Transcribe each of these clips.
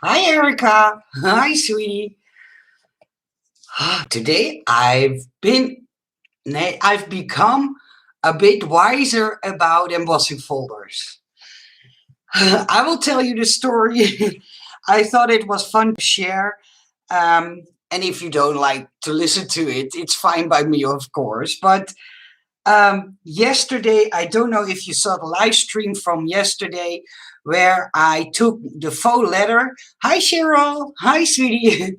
Hi, Erica. Hi, sweetie. Today I've become a bit wiser about embossing folders. I will tell you the story. I thought it was fun to share. And if you don't like to listen to it, it's fine by me, of course. But yesterday, I don't know if you saw the live stream from yesterday, where I took the faux leather. Hi, Cheryl. Hi, sweetie.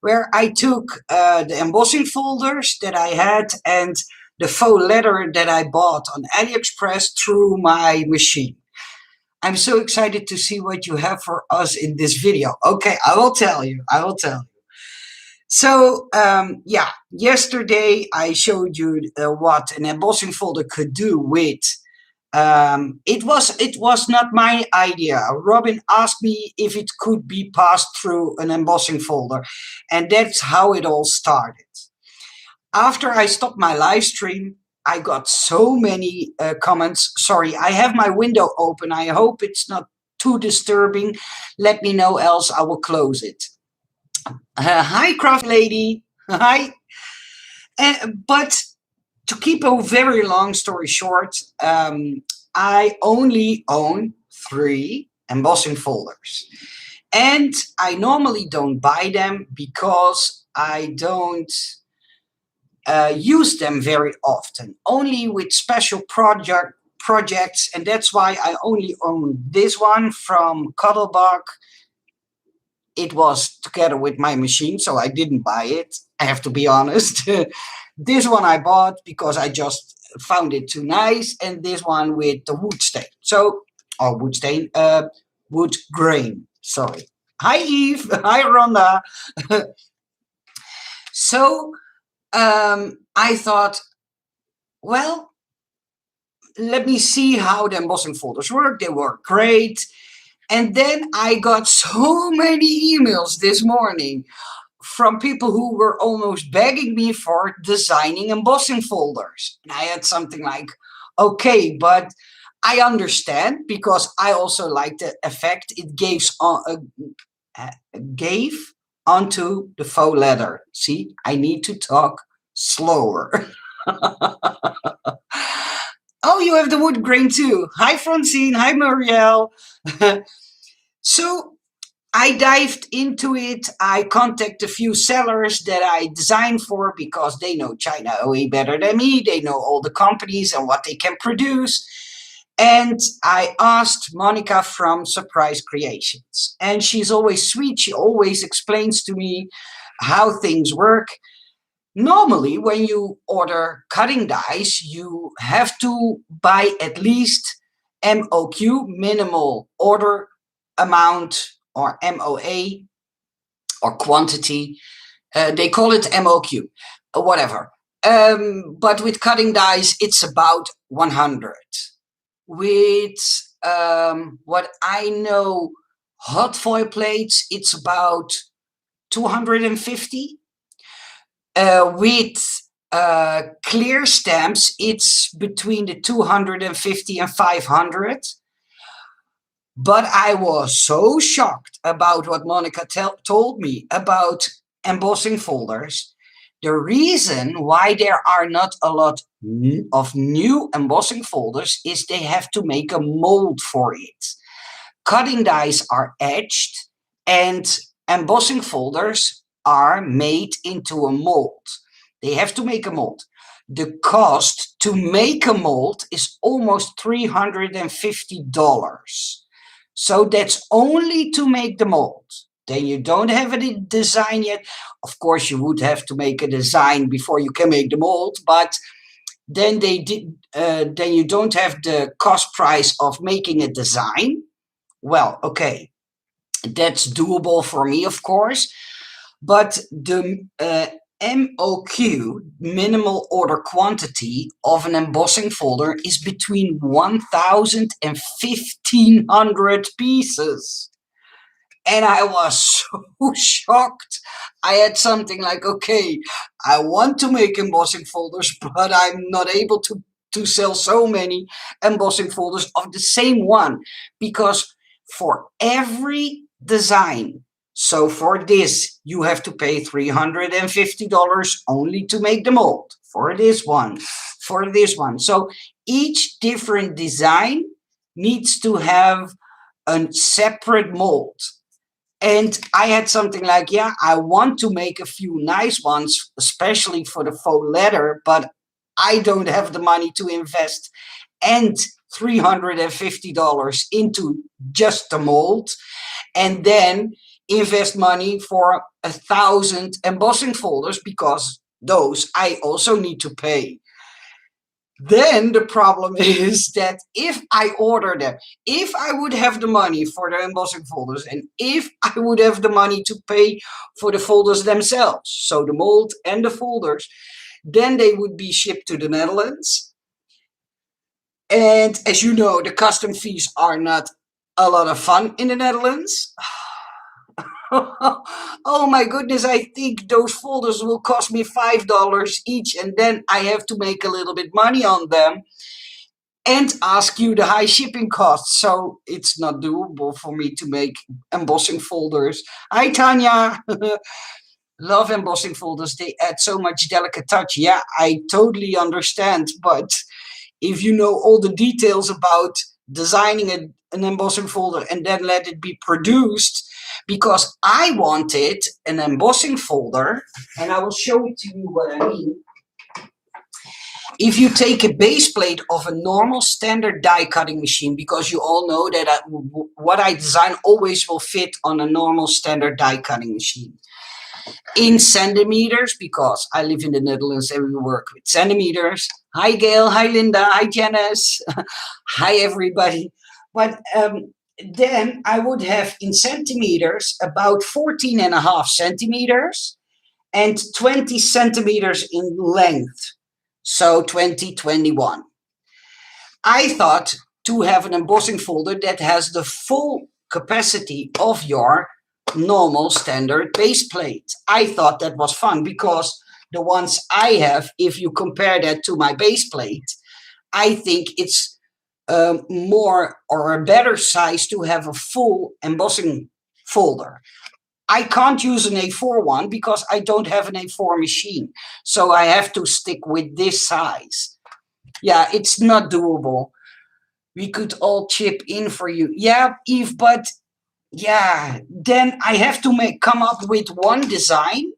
Where I took the embossing folders that I had and the faux leather that I bought on AliExpress through my machine. I'm so excited to see what you have for us in this video. Okay, I will tell you. I will tell you. So, yeah, yesterday I showed you what an embossing folder could do with. It was not my idea. Robin asked me if it could be passed through an embossing folder, and that's how it all started. After I stopped my live stream, I got so many comments. Sorry, I have my window open. I hope it's not too disturbing. Let me know, else I will close it. Hi, craft lady. Hi. But to keep a very long story short, I only own 3 embossing folders. And I normally don't buy them because I don't use them very often, only with special projects. And that's why I only own this one from Cuddlebuck. It was together with my machine, so I didn't buy it. I have to be honest. This one I bought because I just found it too nice, and this one with the wood stain. So, or wood stain, wood grain. Sorry. Hi, Eve. Hi, Rhonda. So, I thought, well, let me see how the embossing folders work. They work great. And then I got so many emails this morning from people who were almost begging me for designing embossing folders. And I had something like, okay, but I understand because I also like the effect it gave onto the faux leather. See, I need to talk slower. Oh, you have the wood grain too. Hi, Francine. Hi, Muriel. So I dived into it. I contacted a few sellers that I designed for because they know China way better than me. They know all the companies and what they can produce. And I asked Monica from Surprise Creations. And she's always sweet. She always explains to me how things work. Normally, when you order cutting dies, you have to buy at least MOQ, minimal order amount, or MOA, or quantity. They call it MOQ, whatever. But with cutting dies, it's about 100. With what I know, hot foil plates, it's about 250. With clear stamps, it's between the 250 and 500. But I was so shocked about what Monica told me about embossing folders. The reason why there are not a lot of new embossing folders is they have to make a mold for it. Cutting dies are etched, and embossing folders are made into a mold. They have to make a mold. The cost to make a mold is almost $350. So that's only to make the mold. Then you don't have a design yet. Of course, you would have to make a design before you can make the mold, but then then you don't have the cost price of making a design. Well, okay, that's doable for me, of course. But the MOQ, minimal order quantity, of an embossing folder is between 1,000 and 1,500 pieces. And I was so shocked. I had something like, okay, I want to make embossing folders, but I'm not able to sell so many embossing folders of the same one, because for every design. So for this, you have to pay $350 only to make the mold. For this one, for this one. So each different design needs to have a separate mold. And I had something like, yeah, I want to make a few nice ones, especially for the faux leather, but I don't have the money to invest and $350 into just the mold, and then invest money for 1,000 embossing folders because those I also need to pay. Then the problem is that if I order them, if I would have the money for the embossing folders, and if I would have the money to pay for the folders themselves, so the mold and the folders, then they would be shipped to the Netherlands. And as you know, the custom fees are not a lot of fun in the Netherlands. Oh my goodness, I think those folders will cost me $5 each, and then I have to make a little bit money on them and ask you the high shipping costs. So it's not doable for me to make embossing folders. Hi, Tanya. Love embossing folders. They add so much delicate touch. Yeah, I totally understand. But if you know all the details about designing an embossing folder and then let it be produced, because I wanted an embossing folder, and I will show it to you what I mean. If you take a base plate of a normal standard die cutting machine, because you all know that what I design always will fit on a normal standard die cutting machine. In centimeters, because I live in the Netherlands and we work with centimeters. Hi Gail, hi Linda, hi Janice, hi everybody. But then I would have in centimeters about 14.5 centimeters and 20 centimeters in length. So 2021. I thought to have an embossing folder that has the full capacity of your normal standard base plate. I thought that was fun because the ones I have, if you compare that to my base plate, I think it's more or a better size to have a full embossing folder. I can't use an A4 one because I don't have an A4 machine. So I have to stick with this size. Yeah, it's not doable. We could all chip in for you. Yeah, Eve, but yeah, then I have to come up with one design,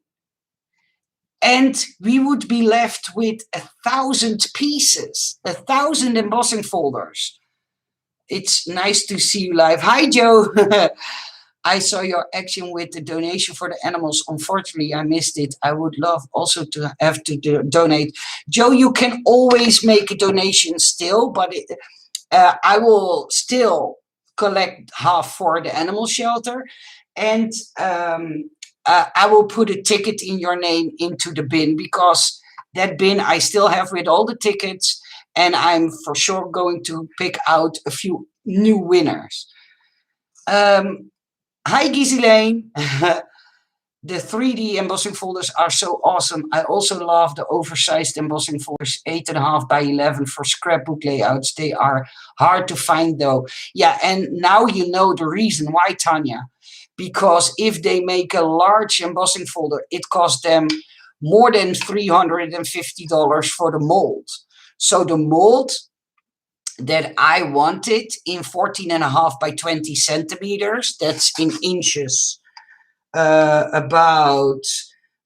and we would be left with 1,000 pieces, 1,000 embossing folders. It's nice to see you live. Hi, Joe. I saw your action with the donation for the animals. Unfortunately, I missed it. I would love also to have to donate. Joe, you can always make a donation still, but I will still collect half for the animal shelter, and I will put a ticket in your name into the bin, because that bin I still have with all the tickets, and I'm for sure going to pick out a few new winners. Hi, Giselane. The 3D embossing folders are so awesome. I also love the oversized embossing folders, 8.5 by 11 for scrapbook layouts. They are hard to find though. Yeah, and now you know the reason why, Tanya. Because if they make a large embossing folder, it costs them more than $350 for the mold. So the mold that I wanted in 14.5 by 20 centimeters, that's in inches, about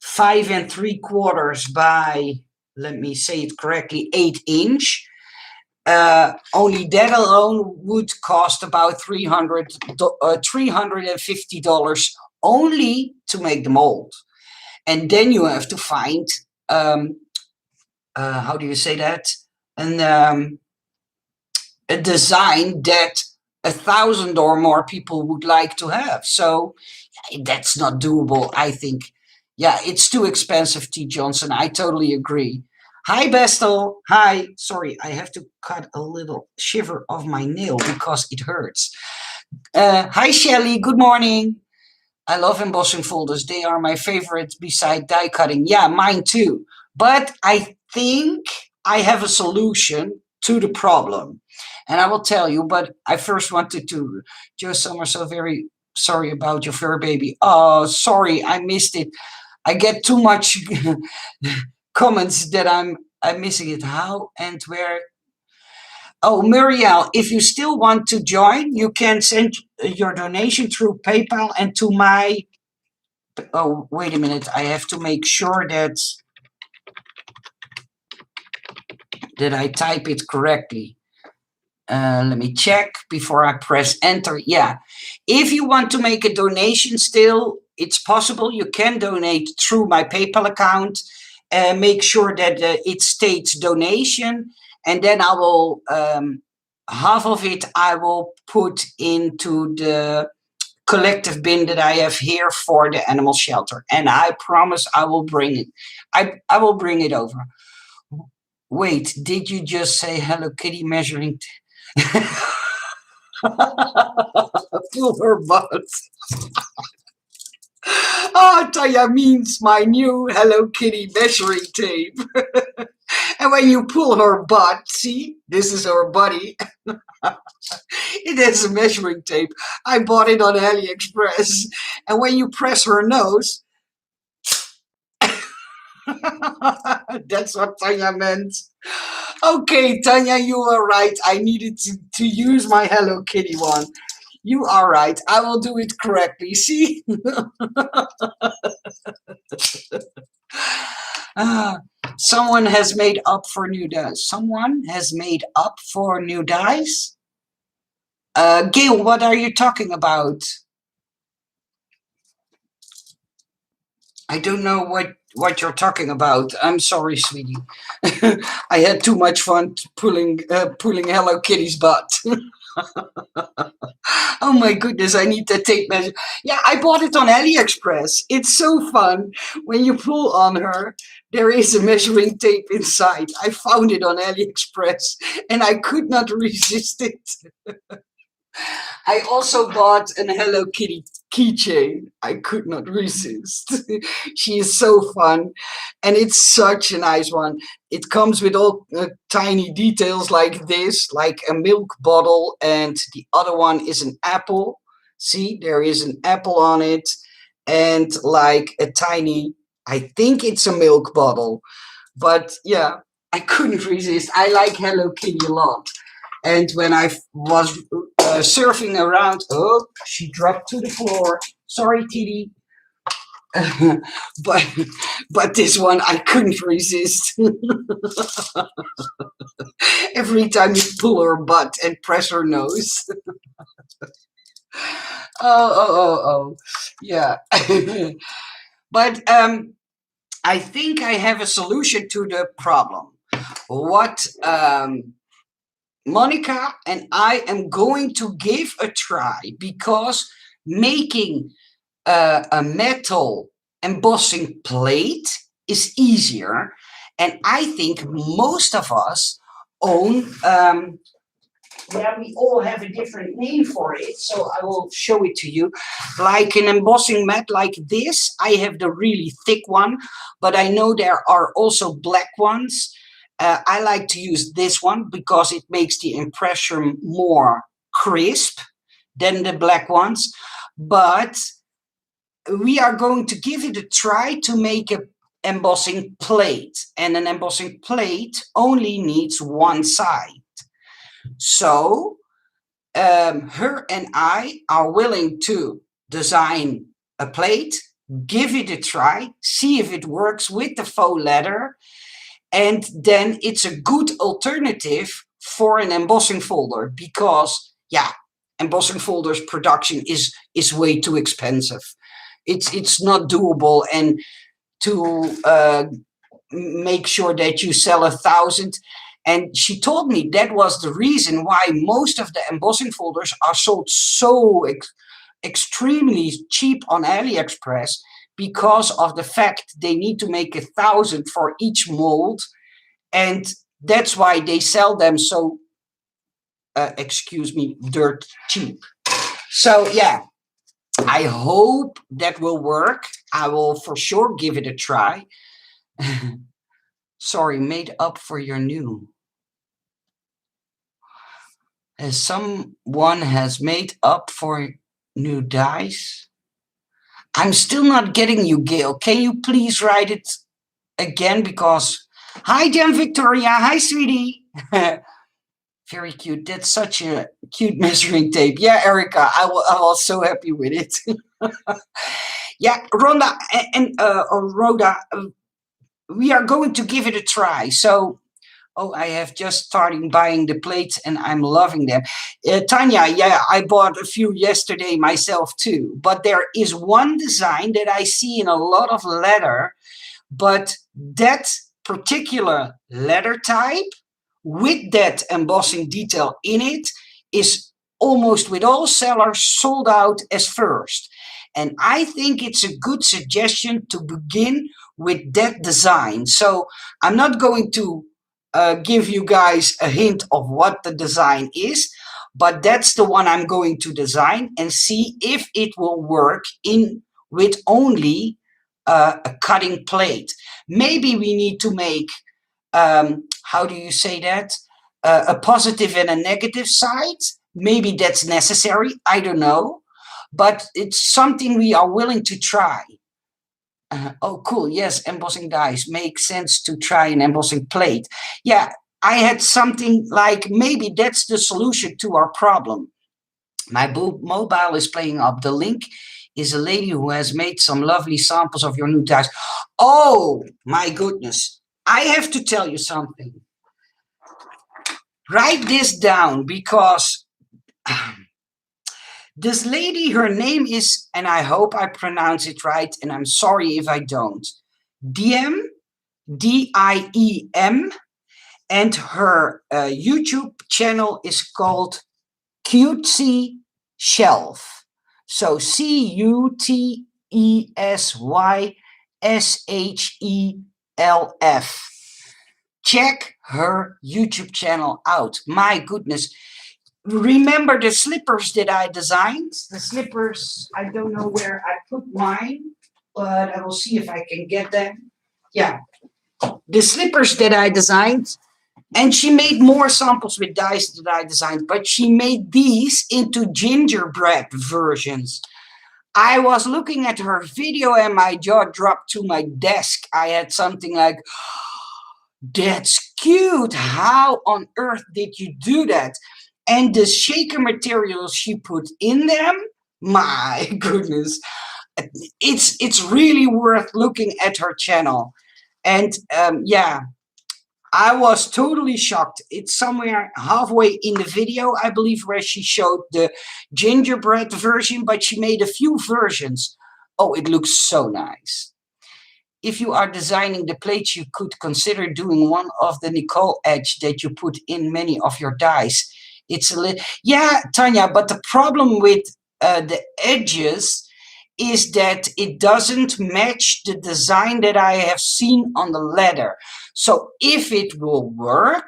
5.75 by, let me say it correctly, 8 inch. Only that alone would cost about $350 only to make the mold. And then you have to find, how do you say that? And a design that 1,000 or more people would like to have. So that's not doable, I think. Yeah, it's too expensive, T. Johnson. I totally agree. Hi, Bestel. Hi. Sorry, I have to cut a little shiver of my nail because it hurts. Hi, Shelly. Good morning. I love embossing folders. They are my favorite beside die cutting. Yeah, mine too. But I think I have a solution to the problem. And I will tell you, but I first wanted to, Joe Summer, so very sorry about your fur baby. Oh, sorry, I missed it. I get too much comments that I'm missing it. How and where? Oh, Muriel, if you still want to join, you can send your donation through PayPal and to my. Oh, wait a minute. I have to make sure that I type it correctly. Let me check before I press enter. Yeah. If you want to make a donation still, it's possible. You can donate through my PayPal account. Make sure that it states donation. And then I will, half of it I will put into the collective bin that I have here for the animal shelter. And I promise I will bring it. I will bring it over. Wait, did you just say Hello Kitty measuring? Pull her butt. Oh, Taya means my new Hello Kitty measuring tape. And when you pull her butt, see, this is her body. It has a measuring tape. I bought it on AliExpress. And when you press her nose, that's what Tanya meant. Okay, Tanya, you are right. I needed to use my Hello Kitty one. You are right. I will do it correctly. See? Ah, someone has made up for new dice. Someone has made up for new dice? Gail, what are you talking about? I don't know what you're talking about. I'm sorry, sweetie. I had too much fun pulling Hello Kitty's butt. Oh my goodness, I need that tape measure. Yeah, I bought it on AliExpress. It's so fun. When you pull on her, there is a measuring tape inside. I found it on AliExpress and I could not resist it. I also bought an Hello Kitty keychain. I could not resist. She is so fun and it's such a nice one. It comes with all tiny details like this, like a milk bottle, and the other one is an apple. See, there is an apple on it, and like a tiny, I think it's a milk bottle. But yeah, I couldn't resist. I like Hello Kitty a lot. And when I was surfing around, oh, she dropped to the floor. Sorry, Kitty. but but this one I couldn't resist. Every time you pull her butt and press her nose. Oh, yeah. But I think I have a solution to the problem. What Monica and I am going to give a try, because making a metal embossing plate is easier, and I think most of us own. Yeah, we all have a different name for it, so I will show it to you. Like an embossing mat like this, I have the really thick one, but I know there are also black ones. I like to use this one because it makes the impression more crisp than the black ones. But we are going to give it a try to make a embossing plate, and an embossing plate only needs one side. So her and I are willing to design a plate, give it a try, see if it works with the faux leather, and then it's a good alternative for an embossing folder, because yeah, embossing folders production is way too expensive. It's not doable, and to make sure that you sell 1,000. And she told me that was the reason why most of the embossing folders are sold so extremely cheap on AliExpress, because of the fact they need to make 1,000 for each mold, and that's why they sell them so, excuse me, dirt cheap. So yeah, I hope that will work. I will for sure give it a try. Sorry, made up for your new. As someone has made up for new dice. I'm still not getting you, Gail. Can you please write it again? Because, hi, Jem Victoria. Hi, sweetie. Very cute. That's such a cute measuring tape. Yeah, Erica, I was so happy with it. Yeah, Rhonda or Rhoda, we are going to give it a try. So, oh, I have just started buying the plates and I'm loving them. Tanya, yeah, I bought a few yesterday myself too. But there is one design that I see in a lot of leather, but that particular leather type with that embossing detail in it is almost with all sellers sold out as first. And I think it's a good suggestion to begin with that design. So I'm not going to give you guys a hint of what the design is, but that's the one I'm going to design and see if it will work in with only a cutting plate. Maybe we need to make, how do you say that? A positive and a negative side. Maybe that's necessary. I don't know. But it's something we are willing to try. Oh, cool. Yes, embossing dies. Makes sense to try an embossing plate. Yeah, I had something like maybe that's the solution to our problem. My mobile is playing up. The link is a lady who has made some lovely samples of your new dies. Oh, my goodness. I have to tell you something. Write this down because this lady, her name is, and I hope I pronounce it right, and I'm sorry if I don't, Diem, Diem, and her YouTube channel is called Cutesy Shelf. So CUTESYSHELF. Check her YouTube channel out. My goodness. Remember the slippers that I designed? The slippers, I don't know where I put mine, but I will see if I can get them. Yeah. The slippers that I designed, and she made more samples with dies that I designed, but she made these into gingerbread versions. I was looking at her video and my jaw dropped to my desk. I had something like, that's cute. How on earth did you do that? And the shaker materials she put in them, my goodness, it's really worth looking at her channel. And yeah, I was totally shocked. It's somewhere halfway in the video, I believe, where she showed the gingerbread version, but she made a few versions. Oh, it looks so nice. If you are designing the plates, you could consider doing one of the Nicole edge that you put in many of your dies. It's a little, yeah, Tanya, but the problem with the edges is that it doesn't match the design that I have seen on the leather. So if it will work,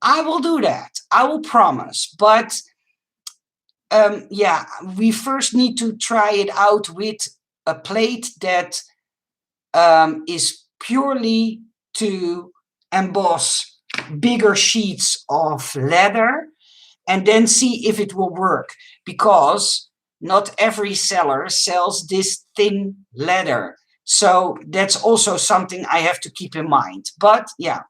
I will do that. I will promise. But yeah, we first need to try it out with a plate that is purely to emboss bigger sheets of leather and then see if it will work, because not every seller sells this thin leather. So that's also something I have to keep in mind. But yeah,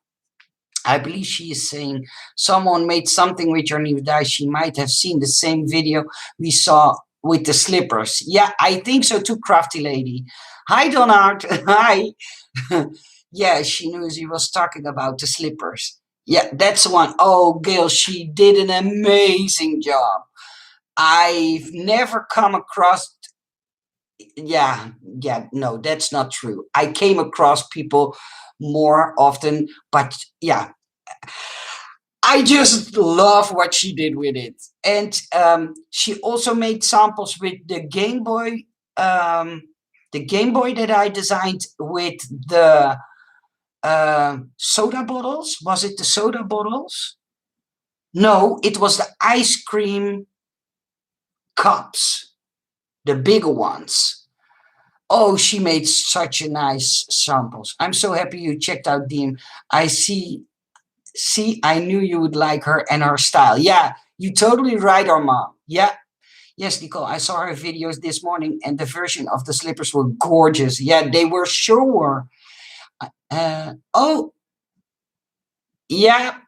I believe she is saying someone made something with your new dice. She might have seen the same video we saw with the slippers. Yeah, I think so too, crafty lady. Hi, Donard. Hi. Yeah, she knew he was talking about the slippers. Yeah, that's one. Oh, Gail, she did an amazing job. I've never come across, yeah, no, that's not true. I came across people more often, but yeah, I just love what she did with it. And she also made samples with the Game Boy, that I designed with the soda bottles. Was it the soda bottles? No, it was the ice cream cups, the bigger ones. Oh, she made such a nice samples. I'm so happy you checked out Dean. I see, I knew you would like her and her style. Yeah, you totally right, our mom. Yeah, Yes, Nicole, I saw her videos this morning and the version of the slippers were gorgeous. Yeah, they were sure. Oh, yeah,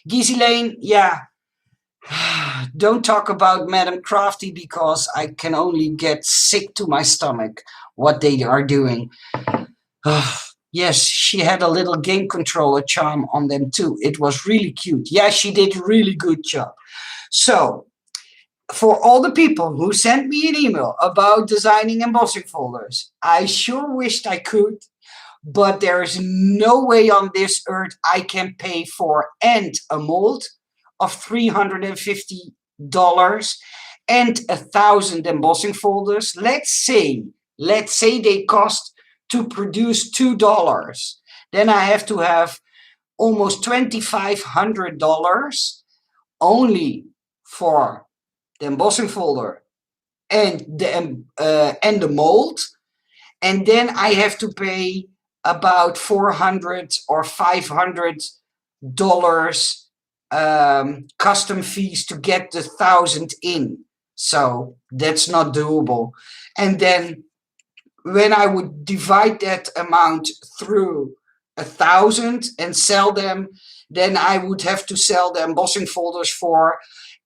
Lane, yeah. Don't talk about Madame Crafty because I can only get sick to my stomach what they are doing. Yes, she had a little game controller charm on them too. It was really cute. Yeah, she did a really good job. So, for all the people who sent me an email about designing embossing folders, I sure wished I could, but there is no way on this earth I can pay for and a mold of $350 and 1,000 embossing folders. Let's say they cost to produce $2. Then I have to have almost $2,500 only for the embossing folder and the mold, and then I have to pay about $400 or $500 custom fees to get the 1,000 in. So that's not doable. And then when I would divide that amount through 1,000 and sell them, then I would have to sell the embossing folders for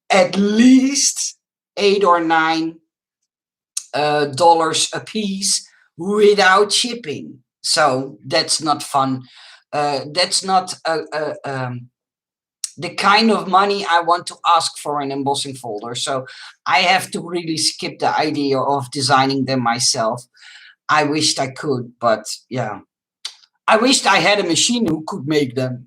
at least $8 or $9 a piece without shipping. So that's not fun. That's not the kind of money I want to ask for an embossing folder. So I have to really skip the idea of designing them myself. I wished I could, but yeah. I wished I had a machine who could make them.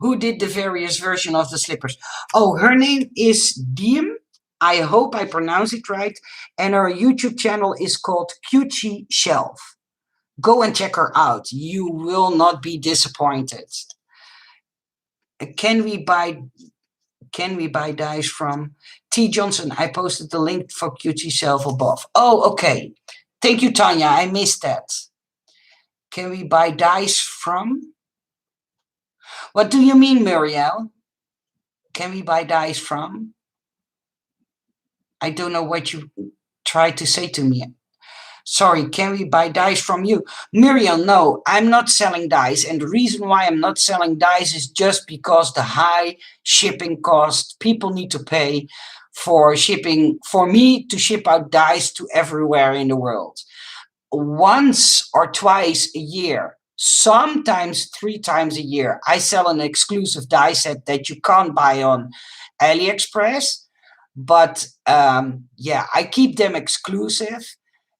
Who did the various version of the slippers? Oh, her name is Diem. I hope I pronounce it right. And her YouTube channel is called Cutesy Shelf. Go and check her out. You will not be disappointed. Can we buy dies from T. Johnson? I posted the link for Cutesy Shelf above. Oh, okay. Thank you, Tanya. I missed that. Can we buy dies from? What do you mean, Muriel? Can we buy dies from? I don't know what you tried to say to me. Sorry, can we buy dies from you? Muriel, no, I'm not selling dies. And the reason why I'm not selling dies is just because the high shipping cost people need to pay for shipping, for me to ship out dies to everywhere in the world. Once or twice a year, sometimes 3 times a year, I sell an exclusive die set that you can't buy on AliExpress. But yeah, I keep them exclusive.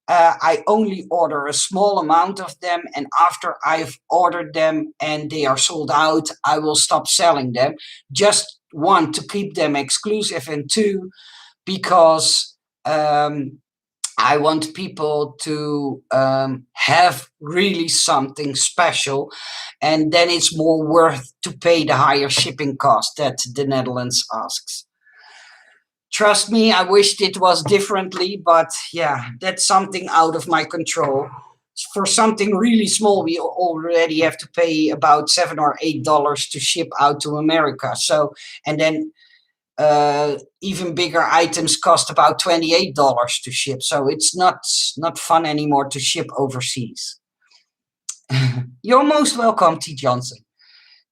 I only order a small amount of them, and after I've ordered them and they are sold out, I will stop selling them. Just one, to keep them exclusive, and two, because I want people to have really something special, and then it's more worth to pay the higher shipping cost that the Netherlands asks. Trust me, I wished it was differently, but yeah, that's something out of my control. For something really small, we already have to pay about $7 or $8 to ship out to America. So, and then even bigger items cost about $28 to ship. So it's not fun anymore to ship overseas. You're most welcome, T. Johnson.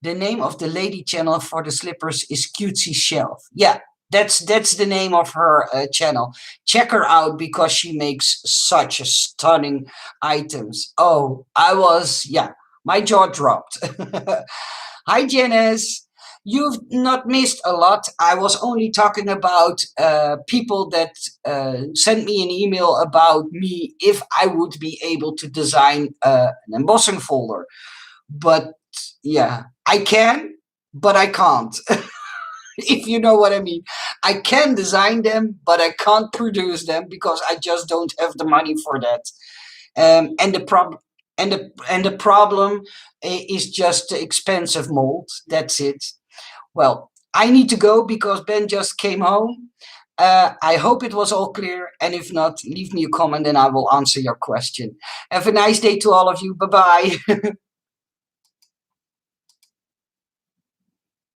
The name of the lady channel for the slippers is Cutesy Shelf. Yeah, that's the name of her channel. Check her out because she makes such a stunning items. Oh, my jaw dropped. Hi, Janice. You've not missed a lot. I was only talking about people that sent me an email about me if I would be able to design an embossing folder. But yeah, I can, but I can't. If you know what I mean. I can design them, but I can't produce them because I just don't have the money for that. And the problem is just the expensive mold. That's it. Well, I need to go because Ben just came home. I hope it was all clear, and if not, leave me a comment and I will answer your question. Have a nice day to all of you. Bye-bye.